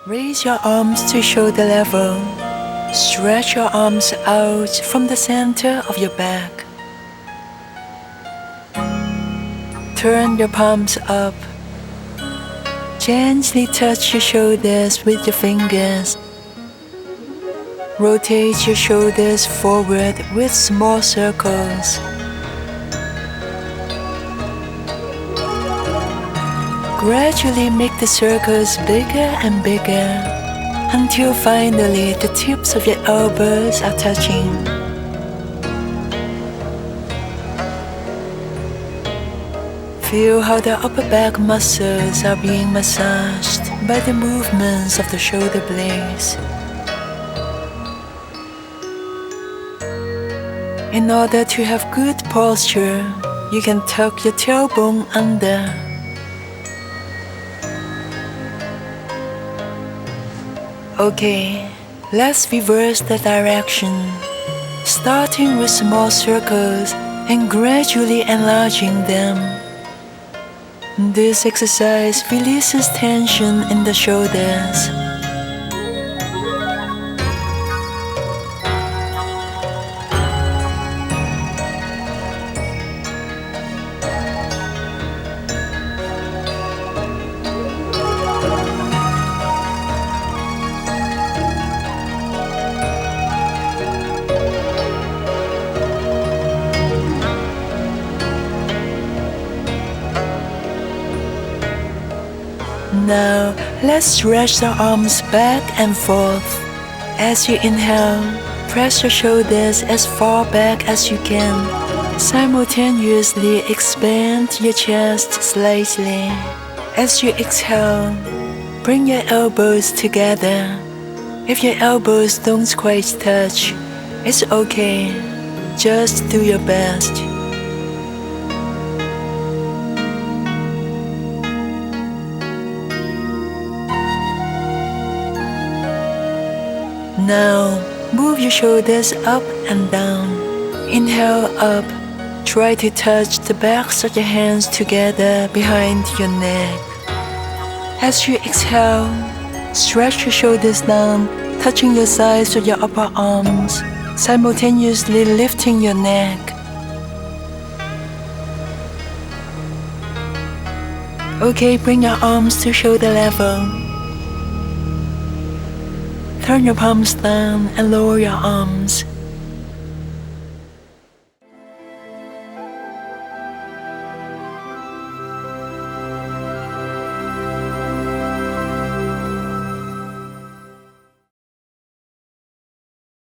Raise your arms to shoulder level. Stretch your arms out from the center of your back. Turn your palms up. Gently touch your shoulders with your fingers. Rotate your shoulders forward with small circles. Gradually make the circles bigger and bigger until finally the tips of your elbows are touching. Feel how the upper back muscles are being massaged by the movements of the shoulder blades. In order to have good posture, you can tuck your tailbone under. Okay, let's reverse the direction, starting with small circles and gradually enlarging them. This exercise releases tension in the shoulders. Now, let's stretch the arms back and forth. As you inhale, press your shoulders as far back as you can. Simultaneously expand your chest slightly. As you exhale, bring your elbows together. If your elbows don't quite touch, it's okay. Just do your best. Now, move your shoulders up and down. Inhale up. Try to touch the backs of your hands together behind your neck. As you exhale, stretch your shoulders down, touching your sides of your upper arms, simultaneously lifting your neck. Okay, bring your arms to shoulder level. Turn your palms down and lower your arms.